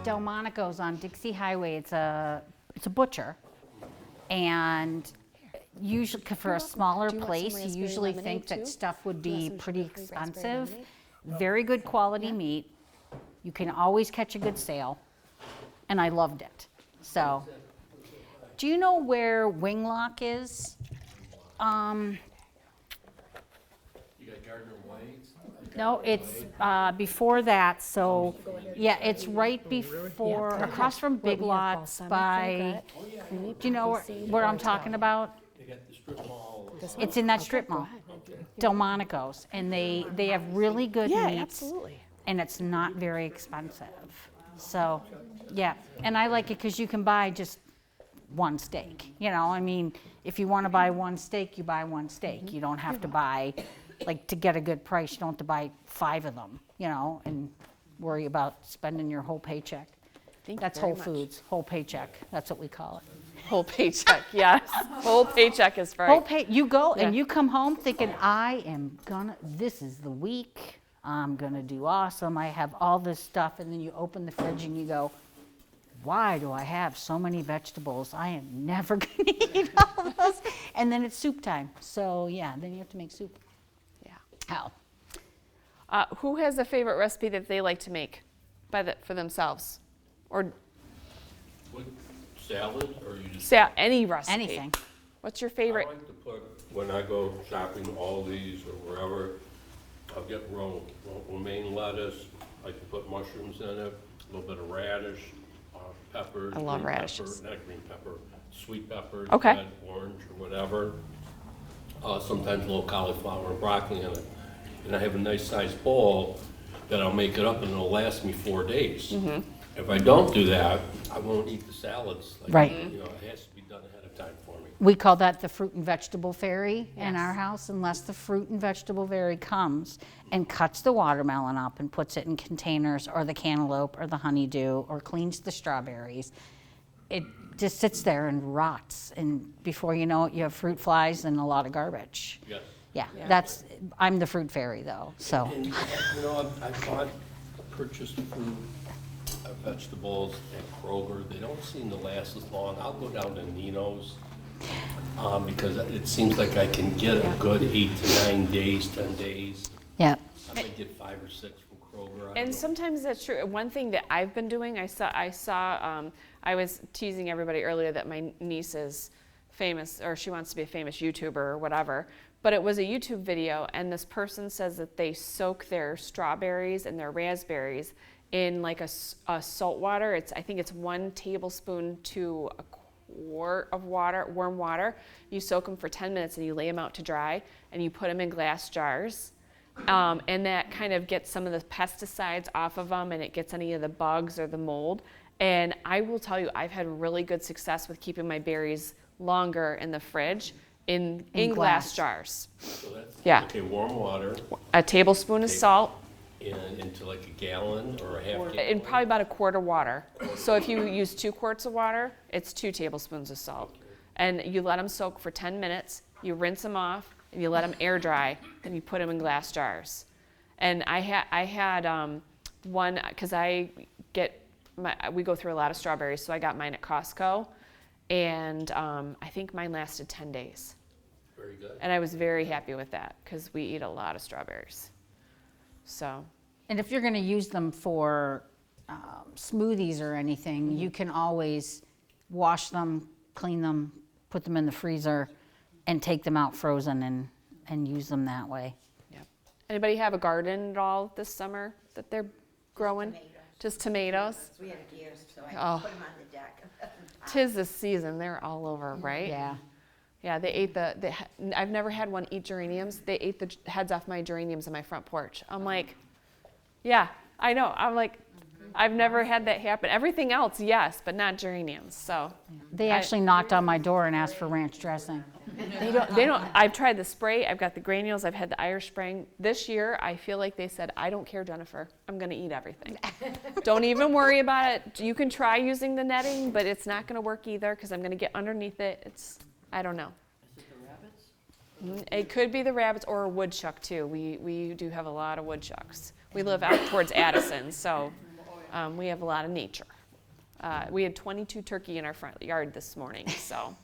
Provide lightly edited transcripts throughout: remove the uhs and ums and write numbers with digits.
Delmonico's on Dixie Highway. It's a butcher, and usually for a smaller Do you want some place, you raspberry usually lemonade, think that too? stuff would Do you be want some pretty sugar-free raspberry expensive. lemonade? Very good quality meat. You can always catch a good sale, and I loved it. So, do you know where Winglock is? You got Gardner White's? No, it's before that, so, yeah, it's right before, across from Big Lots by, do you know where I'm talking about? They got the strip mall. It's in that strip mall, Delmonico's, and they have really good Yeah, meats. absolutely. And it's not very expensive. So, yeah, and I like it because you can buy just one steak. You know, I mean, if you want to buy one steak, you buy one steak. You don't have to buy, like, to get a good price, you don't have to buy 5 of them, you know, and worry about spending your whole paycheck. Thank you That's very Whole much. Foods, whole paycheck. That's what we call it. Whole paycheck, yes. Whole paycheck is Whole right. pay. You go and Yeah. you come home thinking, I am gonna. This is the week. I'm gonna do awesome. I have all this stuff, and then you open the fridge and you go, why do I have so many vegetables? I am never gonna eat all of those. And then it's soup time. So yeah, then you have to make soup. Yeah. How? Who has a favorite recipe that they like to make for themselves? Or What, salad, or you just? any recipe? Anything. What's your I favorite? like to put, when I go shopping, Aldi's or wherever, I'll get romaine lettuce, I can put mushrooms in it, a little bit of radish, peppers. I love green radishes. Pepper, not green pepper, sweet peppers, Okay. red, orange, or whatever. Sometimes a little cauliflower and broccoli in it. And I have a nice sized bowl that I'll make it up and it'll last me 4 days. Mm-hmm. If I don't do that, I won't eat the salads. Like, Right. You know, it has to be done ahead of time for me. We call that the fruit and vegetable fairy in our house, unless the fruit and vegetable fairy comes and cuts the watermelon up and puts it in containers, or the cantaloupe, or the honeydew, or cleans the strawberries. It just sits there and rots, and before you know it, you have fruit flies and a lot of garbage. Yes. Yeah, I'm the fruit fairy though, so. And, you know, I purchased fruit, vegetables at Kroger. They don't seem to last as long. I'll go down to Nino's, because it seems like I can get a good 8 to 9 days, 10 days. Yeah, I might get 5 or 6 from Kroger. I don't And know. sometimes that's true. One thing that I've been doing, I was teasing everybody earlier that my niece is famous, or she wants to be a famous YouTuber or whatever. But it was a YouTube video, and this person says that they soak their strawberries and their raspberries in like a salt water. I think it's 1 tablespoon to a quart of water, warm water. You soak them for 10 minutes and you lay them out to dry, and you put them in glass jars. And that kind of gets some of the pesticides off of them, and it gets any of the bugs or the mold. And I will tell you, I've had really good success with keeping my berries longer in the fridge in glass glass. jars. So that's, Yeah. okay, warm water A tablespoon of salt into like a gallon or a half gallon. and probably about a quart of water. So if you use 2 quarts of water, it's 2 tablespoons of salt. And you let them soak for 10 minutes, you rinse them off, and you let them air dry, then you put them in glass jars. And I had one, because we go through a lot of strawberries, so I got mine at Costco, and I think mine lasted 10 days. Very good. And I was very happy with that, because we eat a lot of strawberries. So, and if you're gonna use them for smoothies or anything, you can always wash them, clean them, put them in the freezer, and take them out frozen and use them that way. yeah. Anybody have a garden at all this summer that they're growing? Just tomatoes? We had deer, so I Oh. put them on the deck. 'Tis the season, they're all over, right? Yeah. Yeah, they ate I've never had one eat geraniums. They ate the heads off my geraniums on my front porch. I'm like, yeah, I know. I'm like, I've never had that happen. Everything else, yes, but not geraniums. So They actually knocked on my door and asked for ranch dressing. they don't, I've tried the spray. I've got the granules. I've had the Irish Spring. This year, I feel like they said, I don't care, Jennifer. I'm going to eat everything. Don't even worry about it. You can try using the netting, but it's not going to work either because I'm going to get underneath it. I don't know. Is it the rabbits? It could be the rabbits or a woodchuck too. We do have a lot of woodchucks. We live out towards Addison, so we have a lot of nature. We had 22 turkey in our front yard this morning, so.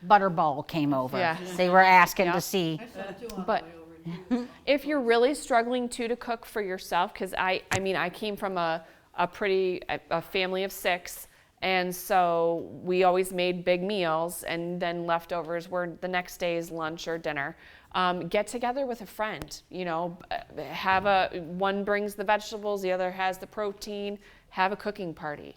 Butterball came over. Yeah. They were asking Yeah. to see. I saw two on the But- way over. If you're really struggling to cook for yourself, because I mean, I came from a family of 6, and so we always made big meals, and then leftovers were the next day's lunch or dinner. Get together with a friend, one brings the vegetables, the other has the protein, have a cooking party.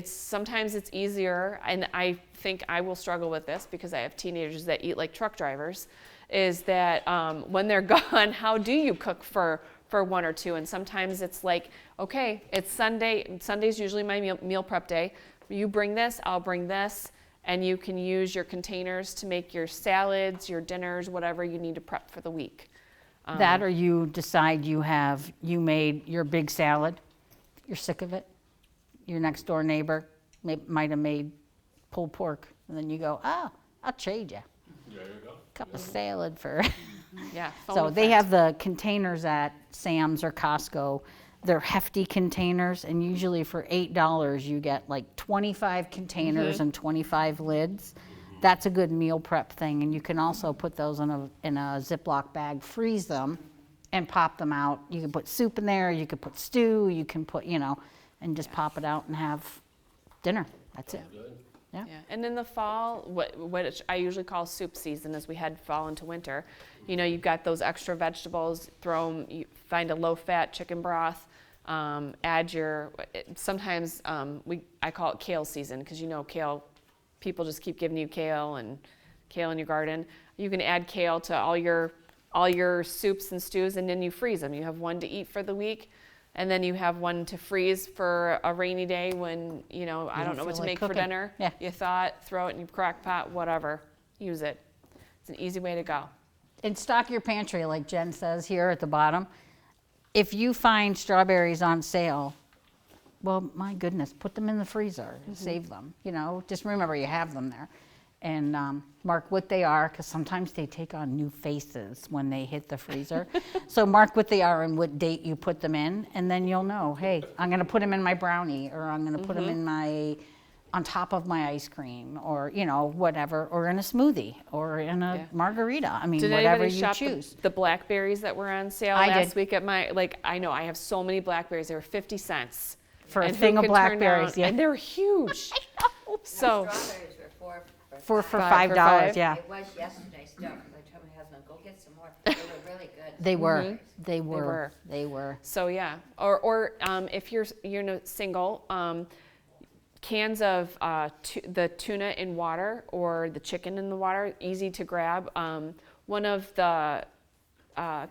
Sometimes it's easier, and I think I will struggle with this because I have teenagers that eat like truck drivers, is that when they're gone, how do you cook for 1 or 2? And sometimes it's like, okay, it's Sunday. Sunday's usually my meal prep day. You bring this, I'll bring this, and you can use your containers to make your salads, your dinners, whatever you need to prep for the week. That or you decide you made your big salad, you're sick of it. Your next door neighbor might have made pulled pork, and then you go, oh, I'll trade you. There you go. Cup of salad for. Yeah. So they have the containers at Sam's or Costco. They're hefty containers, and usually for $8 you get like 25 containers and 25 lids. That's a good meal prep thing, and you can also put those in a Ziploc bag, freeze them, and pop them out. You can put soup in there, you can put stew, you can put, and just pop it out and have dinner. That's it. Good. Yeah, and in the fall, what I usually call soup season, as we head fall into winter, you've got those extra vegetables. You find a low-fat chicken broth. Add sometimes I call it kale season because kale, people just keep giving you kale in your garden. You can add kale to all your soups and stews, and then you freeze them. You have one to eat for the week. And then you have one to freeze for a rainy day when, I don't know what to feel like make for cooking. dinner. Yeah. You thaw it, throw it in your crock pot, whatever. Use it. It's an easy way to go. And stock your pantry, like Jen says here at the bottom. If you find strawberries on sale, well, my goodness, put them in the freezer and save them. Just remember you have them there. And mark what they are, because sometimes they take on new faces when they hit the freezer. So mark what they are and what date you put them in, and then you'll know, hey, I'm going to put them in my brownie, or I'm going to put them in on top of my ice cream, or whatever, or in a smoothie, or in a margarita. I mean, Did whatever anybody you shop choose. the blackberries that were on sale I last did. week at I know I have so many blackberries. They were 50 cents For a And who thing of could turn blackberries, down- yeah. And they were huge. So Strawberries were four For Five for $5, five? yeah. It was yesterday still, because I told my husband, go get some more. They were really good. They were. They were. were. They were. So yeah, or if you're single, cans of the tuna in water or the chicken in the water, easy to grab. One of the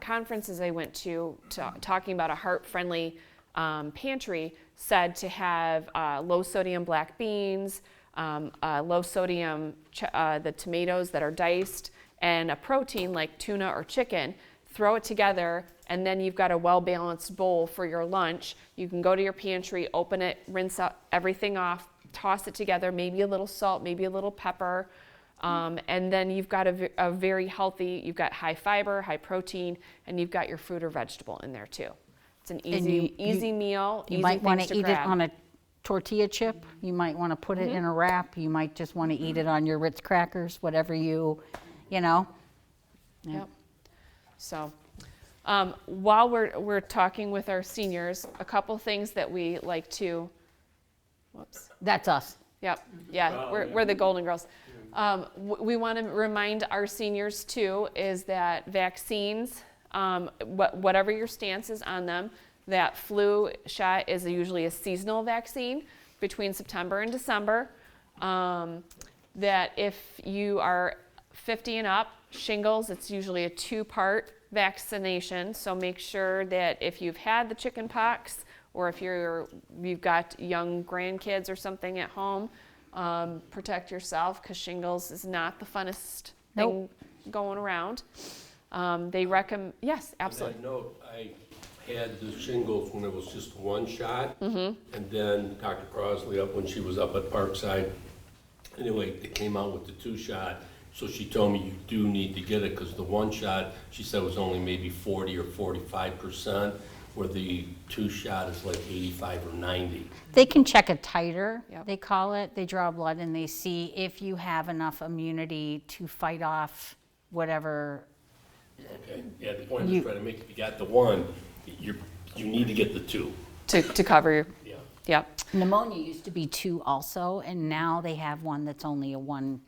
conferences I went to talking about a heart-friendly pantry said to have low sodium black beans, low sodium the tomatoes that are diced, and a protein like tuna or chicken. Throw it together, and then you've got a well-balanced bowl for your lunch. You can go to your pantry, open it, rinse everything off, toss it together, maybe a little salt, maybe a little pepper, and then you've got a very healthy, you've got high fiber, high protein, and you've got your fruit or vegetable in there too. It's an easy meal, You easy might want things to eat grab. it on a tortilla chip. You might want to put it in a wrap. You might just want to eat it on your Ritz crackers, whatever you know. Yep. So, while we're talking with our seniors, a couple things that we like to. Whoops. That's us. Yep. Yeah. We're the Golden Girls. We want to remind our seniors too is that vaccines, whatever your stance is on them, that flu shot is usually a seasonal vaccine between September and December. That if you are 50 and up, shingles, it's usually a 2-part vaccination. So make sure that if you've had the chicken pox, or if you've got young grandkids or something at home, protect yourself, because shingles is not the funnest thing going around. They recommend, yes, absolutely. And I know I had the shingles when it was just one shot, and then Dr. Crosley, when she was up at Parkside, anyway, they came out with the 2-shot. So she told me you do need to get it, because the 1 shot, she said, was only maybe 40 or 45%. where the 2-shot is like 85 or 90. They can check a titer, Yep. they call it. They draw blood and they see if you have enough immunity to fight off whatever. Okay, yeah, the point I'm trying to make, if you got the one, you need to get the 2. To cover you. Yeah. Yep. Pneumonia used to be 2 also, and now they have one that's only a one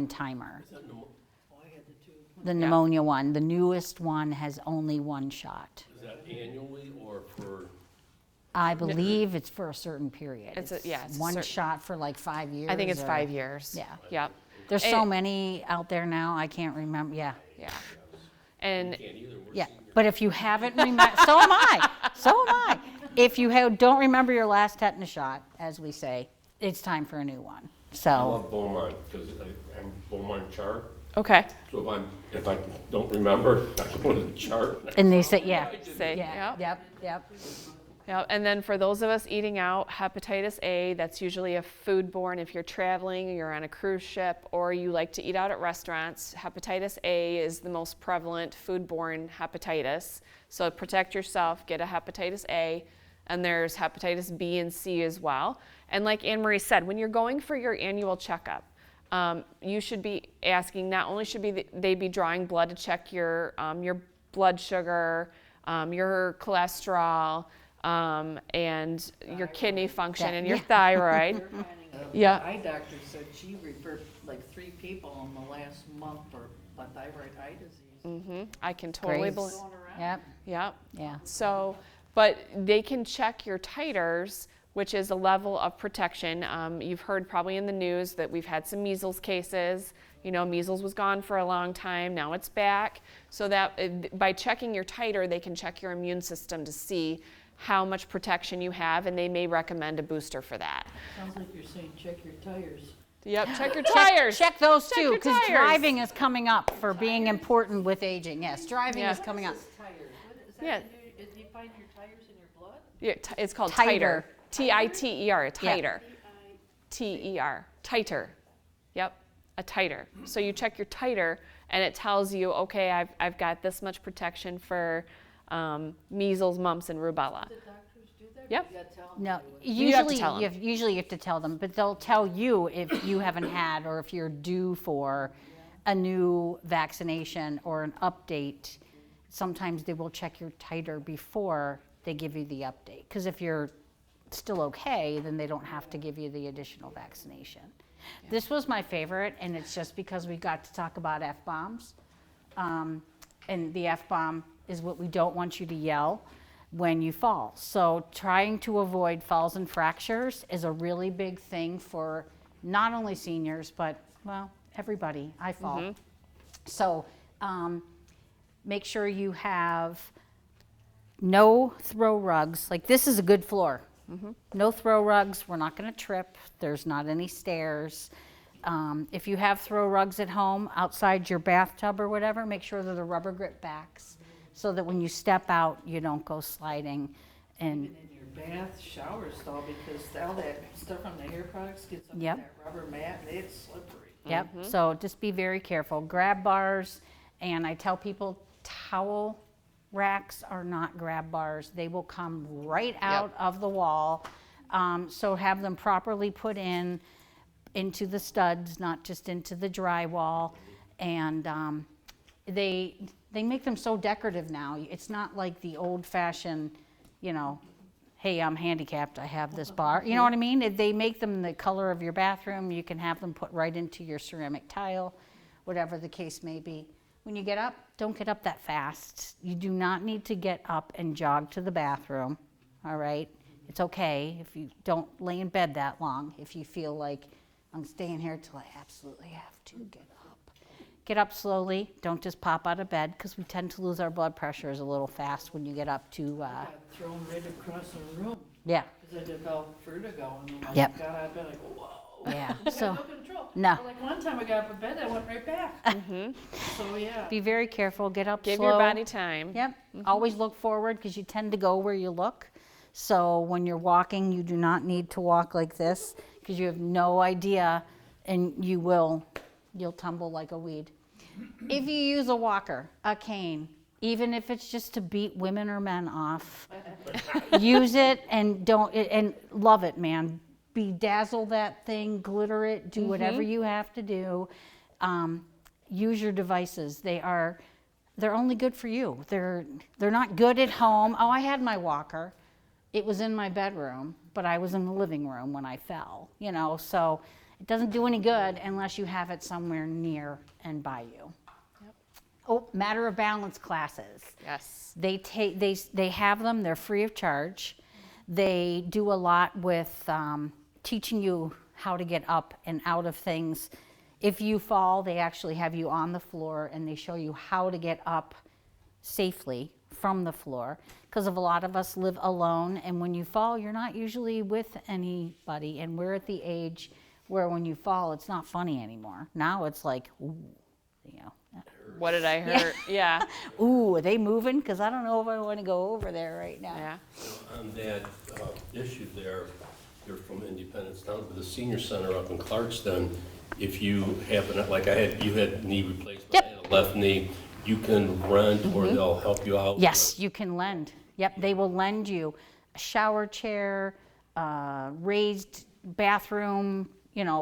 timer. Is that pneumo- The pneumonia one, the newest one has only 1 shot. is that annually or for, I believe it's for a certain period. It's a- yeah, it's a one certain- shot for like 5 years. I think it's or- 5 years. Yeah. Yep. There's so And- many out there now, I can't remember, yeah. Yeah. And can't either, we're Yeah, seniors. but if you haven't remembered, so am I, so am I. If you don't remember your last tetanus shot, as we say, it's time for a new one. I So, love Beaumont, because I'm Beaumont chart, okay. so if I don't remember, I go to the chart. and they say, yeah, Say yeah, yep. yep. Yeah, and then for those of us eating out, hepatitis A, that's usually a foodborne. If you're traveling, you're on a cruise ship, or you like to eat out at restaurants, hepatitis A is the most prevalent foodborne hepatitis. So protect yourself, get a hepatitis A, and there's hepatitis B and C as well. And like Anne Marie said, when you're going for your annual checkup, you should be asking, not only should they be drawing blood to check your blood sugar, your cholesterol, and your kidney function and your thyroid. Yeah. Eye doctor said she referred like 3 people in the last month for thyroid eye disease. I can totally Graves. believe. Going around. Yep, Yep. yeah. So, but they can check your titers, which is a level of protection. You've heard probably in the news that we've had some measles cases. You know, measles was gone for a long time, now it's back. So that by checking your titer, they can check your immune system to see how much protection you have, and they may recommend a booster for that. Sounds like you're saying check your tires. Yep, check your tires. Check those Check too, your because tires. driving is coming up for being important with aging. Yes, driving Yeah. is coming up. Tires. What is that? Yeah. You find your tires in your blood? Yeah, it's called Titer. titer. T-I-T-E-R, a Yeah. titer. T-E-R, titer. Yep, a titer. So you check your titer, and it tells you, okay, I've got this much protection for measles, mumps, and rubella. The doctors do that? Yep. You gotta tell them No, to do it. You have to usually, tell 'em. usually you have to tell them, but they'll tell you if you haven't had or if you're due for a new vaccination or an update. Sometimes they will check your titer before they give you the update. Because if you're still okay, then they don't have to give you the additional vaccination. This was my favorite, and it's just because we got to talk about F-bombs. And the F-bomb is what we don't want you to yell when you fall. So trying to avoid falls and fractures is a really big thing for not only seniors, but, well, everybody. I fall. So make sure you have no throw rugs. Like, this is a good floor. No throw rugs. We're not going to trip. There's not any stairs. If you have throw rugs at home outside your bathtub or whatever, make sure they're the rubber grip backs so that when you step out, you don't go sliding. And Even in your bath shower stall, because all that stuff from the hair products gets on Yep. that rubber mat and it's slippery. yep, so just be very careful. Grab bars, and I tell people towel racks are not grab bars. They will come right out of the wall. So have them properly put into the studs, not just into the drywall. And they make them so decorative now. It's not like the old-fashioned, you know, hey, I'm handicapped, I have this bar. You know what I mean? If they make them the color of your bathroom, you can have them put right into your ceramic tile, whatever the case may be. When you get up, don't get up that fast. You do not need to get up and jog to the bathroom, all right? It's okay if you don't lay in bed that long, if you feel like I'm staying here till I absolutely have to get up. Get up slowly, don't just pop out of bed, because we tend to lose our blood pressures a little fast when you get up to, I got thrown right across the room yeah, because I developed vertigo and then Yep. I got out of bed like, whoa. yeah. I So got no control. No. Or like one time I got up in bed, I went right back. So yeah. be very careful, get up Give slow. your body time. Yep, always look forward, because you tend to go where you look. So when you're walking, you do not need to walk like this, because you have no idea, and you'll tumble like a weed. If you use a walker, a cane, even if it's just to beat women or men off. Use it and and love it, man. Bedazzle that thing, glitter it, do whatever you have to do. Use your devices. They're only good for you. They're not good at home. Oh, I had my walker. It was in my bedroom, but I was in the living room when I fell, so it doesn't do any good unless you have it somewhere near and by you. Oh, Matter of Balance classes. Yes. They have them. They're free of charge. They do a lot with teaching you how to get up and out of things. If you fall, they actually have you on the floor and they show you how to get up safely from the floor. Because a lot of us live alone, and when you fall, you're not usually with anybody. And we're at the age where when you fall, it's not funny anymore. Now it's like, ooh, What did I hear? Yeah. Ooh, are they moving? Because I don't know if I want to go over there right now. Yeah. On that issue there, you're from Independence Town, but the senior center up in Clarkston, if you have, you had knee replacement, Yep. I had a left knee, you can rent or they'll help you out. Yes, you can lend. Yep, they will lend you a shower chair, raised bathroom,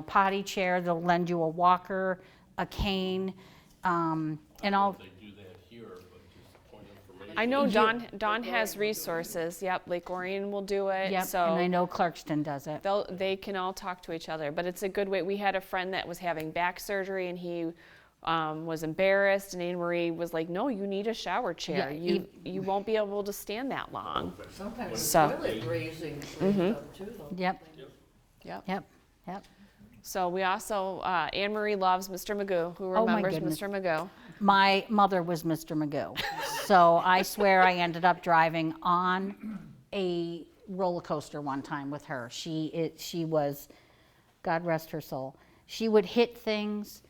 potty chair. They'll lend you a walker, a cane, and all. They do that here, but just point information. I know Dawn has resources. Yep, Lake Orion will do it. Yep, So and I know Clarkston does it. they can all talk to each other, but it's a good way. We had a friend that was having back surgery and he was embarrassed, and Anne Marie was like, no, you need a shower chair. Yeah, you won't be able to stand that long. Sometimes So- toilet raising too, though. Yep, Yep. yep. So we also, Anne Marie loves Mr. Magoo. Who Oh, my remembers goodness. Mr. Magoo? My mother was Mr. Magoo. So I swear I ended up driving on a roller coaster one time with her. She was, God rest her soul, she would hit things,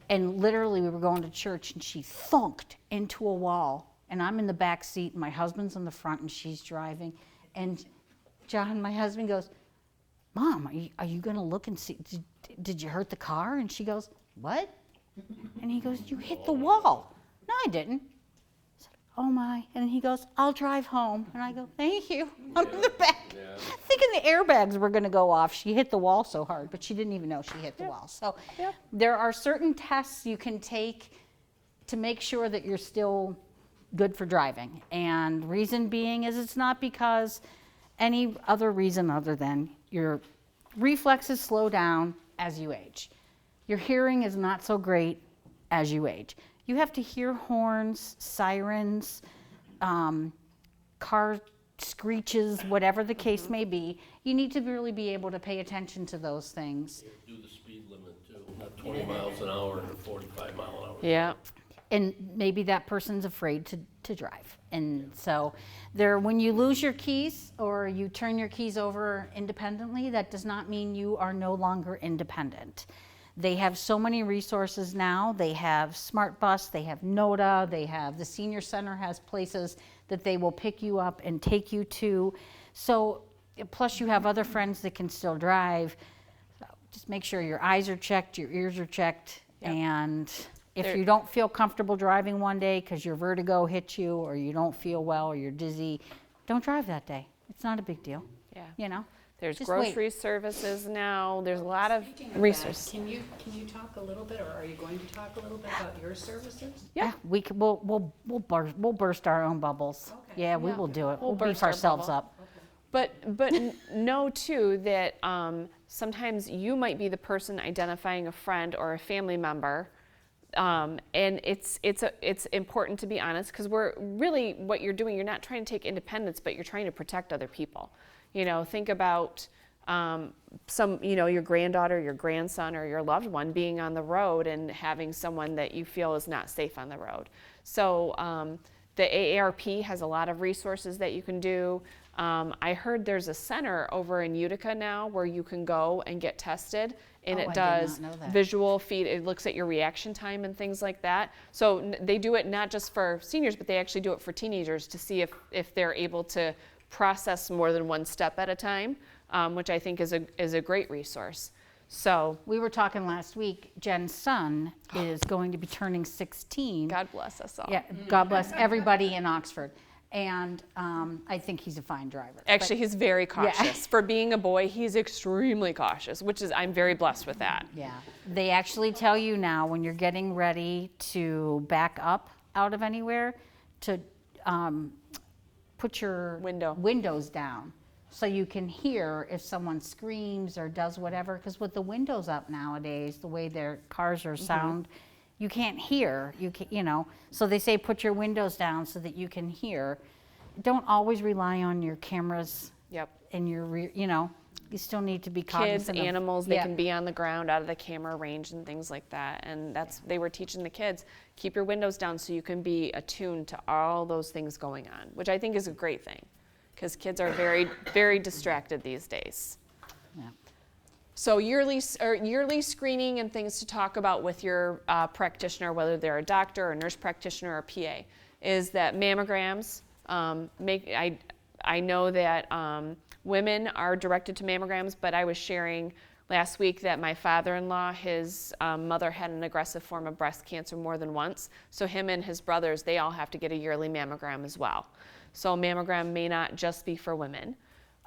and literally we were going to church and she thunked into a wall. And I'm in the back seat and my husband's in the front and she's driving. And John, my husband, goes, Mom, are you going to look and see, did you hurt the car? And she goes, what? And he goes, you hit the wall. No, I didn't. I said, oh my. And he goes, I'll drive home. And I go, thank you. I'm in the back. Thinking the airbags were going to go off. She hit the wall so hard, but she didn't even know she hit the wall. So there are certain tests you can take to make sure that you're still good for driving. And reason being is it's not because any other reason other than your reflexes slow down as you age. Your hearing is not so great as you age. You have to hear horns, sirens, car screeches, whatever the case may be. You need to really be able to pay attention to those things. Do the speed limit too, not 20 miles an hour and 45 mile an hour. Yeah. And maybe that person's afraid to drive. And so when you lose your keys or you turn your keys over independently, that does not mean you are no longer independent. They have so many resources now. They have Smart Bus, they have NOTA, the senior center has places that they will pick you up and take you to. So plus you have other friends that can still drive. So just make sure your eyes are checked, your ears are checked, and if you don't feel comfortable driving one day because your vertigo hits you or you don't feel well or you're dizzy, don't drive that day. It's not a big deal. Yeah. There's Just grocery services now. There's a lot of Speaking of that, resources. Can you talk a little bit, or are you going to talk a little bit about your services? Yeah, we'll burst our own bubbles. Okay. Yeah, we will do it. We'll We'll beef burst our ourselves bubble. up. But know too that sometimes you might be the person identifying a friend or a family member, and it's important to be honest, because we're really what you're doing. You're not trying to take independence, but you're trying to protect other people. Think about your granddaughter, your grandson, or your loved one being on the road and having someone that you feel is not safe on the road. So the AARP has a lot of resources that you can do. I heard there's a center over in Utica now where you can go and get tested, and Oh, it I did does not know that. visual feed. It looks at your reaction time and things like that. So they do it not just for seniors, but they actually do it for teenagers to see if they're able to process more than one step at a time, which I think is a great resource. So We were talking last week, Jen's son is going to be turning 16. God bless us all. Yeah, God bless everybody in Oxford. And I think he's a fine driver. Actually, he's very cautious. For being a boy, he's extremely cautious, which is, I'm very blessed with that. Yeah, they actually tell you now when you're getting ready to back up out of anywhere to put your windows down so you can hear if someone screams or does whatever. Because with the windows up nowadays, the way their cars are sound, you can't hear. So they say put your windows down so that you can hear. Don't always rely on your cameras. Yep. And your rear. You still need to be Kids, cognizant of- animals, they Yeah. can be on the ground, out of the camera range and things like that. And they were teaching the kids, keep your windows down so you can be attuned to all those things going on, which I think is a great thing because kids are very, very distracted these days. Yeah. So yearly screening and things to talk about with your practitioner, whether they're a doctor, a nurse practitioner, or a PA, is that mammograms I know that women are directed to mammograms, but I was sharing last week that my father-in-law, his mother had an aggressive form of breast cancer more than once. So him and his brothers, they all have to get a yearly mammogram as well. So a mammogram may not just be for women.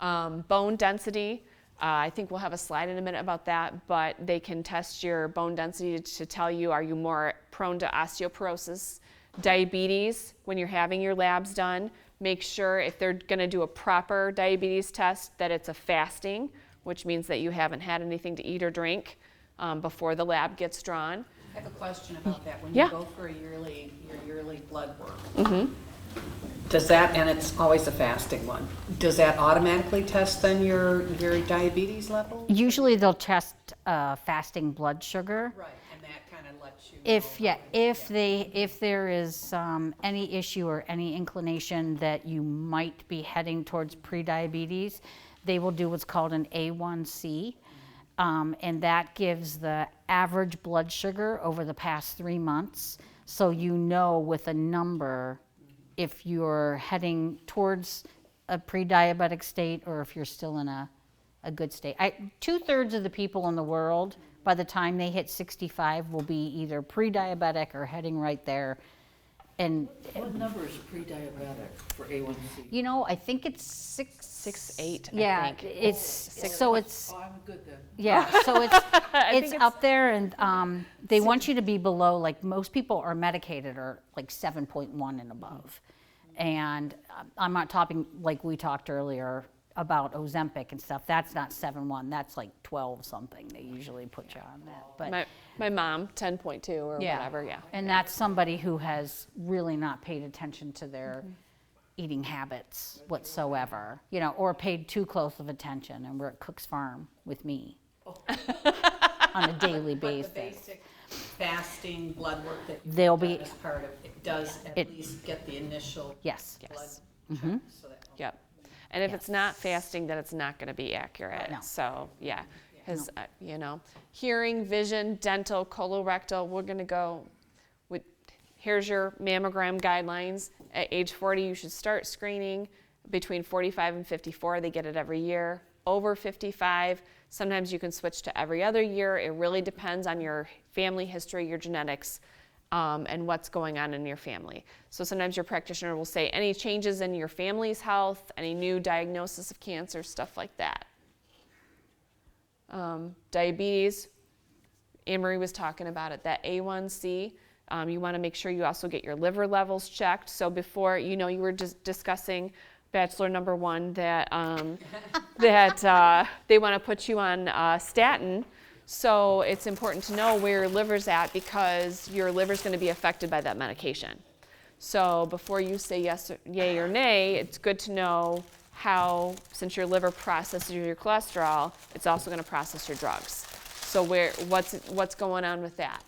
Bone density, I think we'll have a slide in a minute about that, but they can test your bone density to tell you, are you more prone to osteoporosis? Diabetes, when you're having your labs done, make sure if they're going to do a proper diabetes test that it's a fasting, which means that you haven't had anything to eat or drink before the lab gets drawn. I have a question about that. When Yeah. you go for your yearly blood work, does that, and it's always a fasting one, does that automatically test then your diabetes level? Usually they'll test fasting blood sugar. Right, and that kind of lets you If there is any issue or any inclination that you might be heading towards prediabetes, they will do what's called an A1C, and that gives the average blood sugar over the past 3 months, so with a number if you're heading towards a pre-diabetic state or if you're still in a good state. 2/3 of the people in the world, by the time they hit 65, will be either pre-diabetic or heading right there. And What number is pre-diabetic for A1C? I think it's 6, 8, I yeah, think. so it's Oh, I'm good then. yeah, so it's it's it's- up there, and they want you to be below. Like most people are medicated or like 7.1 and above, and I'm not talking like we talked earlier about Ozempic and stuff. That's not 7.1. That's like 12 something. They usually put you on that, but. My mom, 10.2 or whatever, yeah. And that's somebody who has really not paid attention to their eating habits whatsoever, or paid too close of attention, and we're at Cook's Farm with me on a daily But the basis. basic fasting blood work that you've They'll done be- as part of it does at It- least get the initial Yes. blood Yes. check, so that Yep. And if it's not fasting, then it's not going to be accurate. No. So, yeah. Because, hearing, vision, dental, colorectal, we're going to go with, here's your mammogram guidelines. At age 40, you should start screening. Between 45 and 54, they get it every year. Over 55, sometimes you can switch to every other year. It really depends on your family history, your genetics, and what's going on in your family. So sometimes your practitioner will say any changes in your family's health, any new diagnosis of cancer, stuff like that. Diabetes, Anne-Marie was talking about it, that A1C, you want to make sure you also get your liver levels checked. So before, you were just discussing Bachelor number 1 that they want to put you on statin. So it's important to know where your liver's at because your liver's going to be affected by that medication. So before you say yes, yay or nay, it's good to know how, since your liver processes your cholesterol, it's also going to process your drugs. So what's going on with that?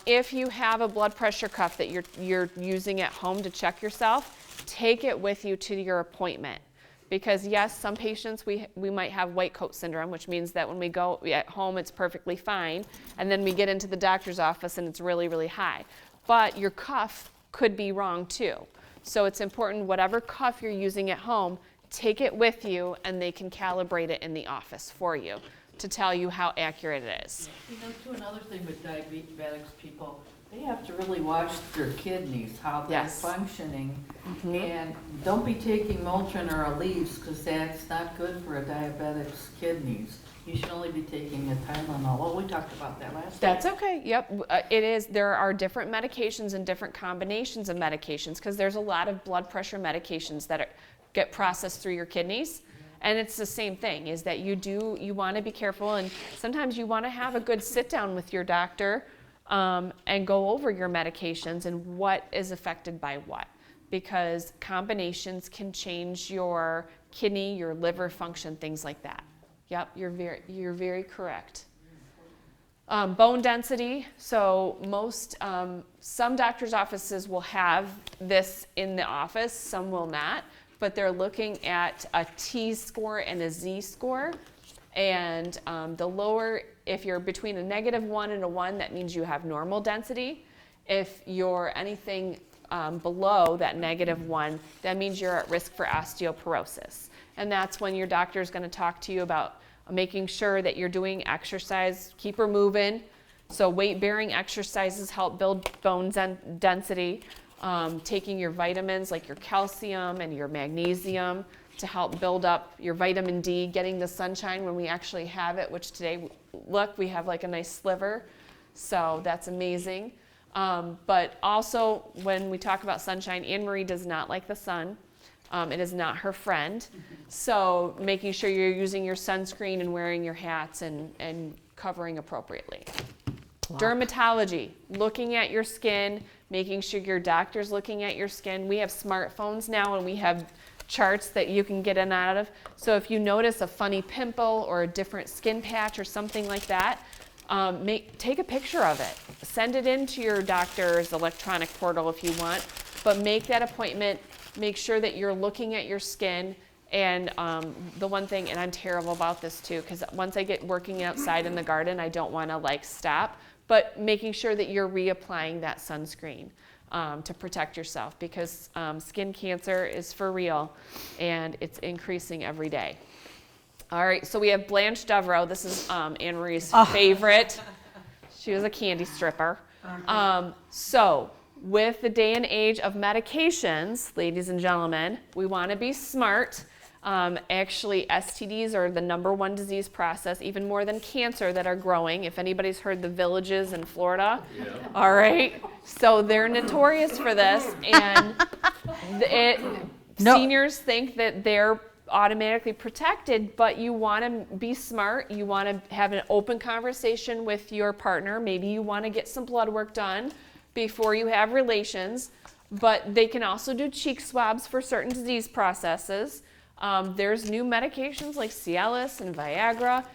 If you have a blood pressure cuff that you're using at home to check yourself, take it with you to your appointment. Because yes, some patients, we might have white coat syndrome, which means that when we go at home, it's perfectly fine. And then we get into the doctor's office and it's really, really high. But your cuff could be wrong too. So it's important, whatever cuff you're using at home, take it with you and they can calibrate it in the office for you. to tell you how accurate it is. You know, too, another thing with diabetics people, they have to really watch their kidneys, how they're Yes. functioning. And don't be taking Motrin or Aleve, because that's not good for a diabetic's kidneys. You should only be taking a Tylenol. Well, we talked about that last time. That's okay. Yep. It is. There are different medications and different combinations of medications because there's a lot of blood pressure medications that get processed through your kidneys. And it's the same thing, is that you want to be careful, and sometimes you want to have a good sit down with your doctor and go over your medications and what is affected by what, because combinations can change your kidney, your liver function, things like that. Yep, you're very correct. Bone density. So some doctors' offices will have this in the office, some will not, but they're looking at a T-score and a Z-score. And the lower, if you're between a -1 and a 1, that means you have normal density. If you're anything below that -1, that means you're at risk for osteoporosis. And that's when your doctor is going to talk to you about making sure that you're doing exercise, keep her moving. So weight-bearing exercises help build bone density. Taking your vitamins like your calcium and your magnesium to help build up your vitamin D, getting the sunshine when we actually have it, which today, look, we have like a nice sliver. So that's amazing. But also when we talk about sunshine, Anne-Marie does not like the sun. It is not her friend. So making sure you're using your sunscreen and wearing your hats and covering appropriately. Dermatology, looking at your skin, making sure your doctor's looking at your skin. We have smartphones now and we have charts that you can get in and out of. So if you notice a funny pimple or a different skin patch or something like that, take a picture of it. Send it into your doctor's electronic portal if you want, but make that appointment. Make sure that you're looking at your skin. And the one thing, and I'm terrible about this too, because once I get working outside in the garden, I don't want to like stop, but making sure that you're reapplying that sunscreen to protect yourself, because skin cancer is for real and it's increasing every day. All right, so we have Blanche Devereaux. This is Anne-Marie's favorite. She was a candy stripper. So with the day and age of medications, ladies and gentlemen, we want to be smart. Actually, STDs are the #1 disease process, even more than cancer, that are growing. If anybody's heard the villages in Florida, all right. So they're notorious for this, and seniors think that they're automatically protected, but you want to be smart. You want to have an open conversation with your partner. Maybe you want to get some blood work done before you have relations, but they can also do cheek swabs for certain disease processes. There's new medications like Cialis and Viagra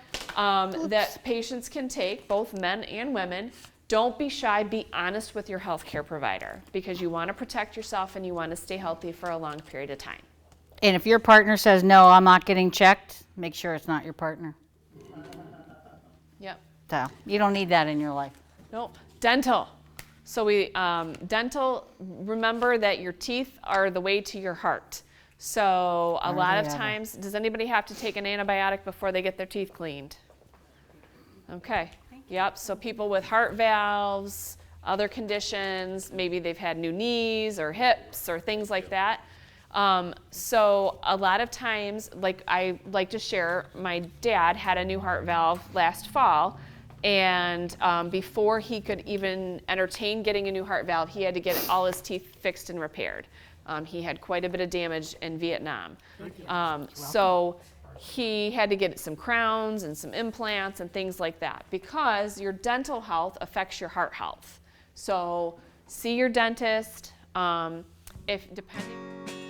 that patients can take, both men and women. Don't be shy, be honest with your healthcare provider, because you want to protect yourself and you want to stay healthy for a long period of time. And if your partner says, no, I'm not getting checked, make sure it's not your partner. Yep. So you don't need that in your life. Nope. Dental. So dental, remember that your teeth are the way to your heart. So a lot of times, does anybody have to take an antibiotic before they get their teeth cleaned? Okay. Yep. So people with heart valves, other conditions, maybe they've had new knees or hips or things like that. So a lot of times, like I like to share, my dad had a new heart valve last fall. And before he could even entertain getting a new heart valve, he had to get all his teeth fixed and repaired. He had quite a bit of damage in Vietnam. So he had to get some crowns and some implants and things like that, because your dental health affects your heart health. So see your dentist, if depending.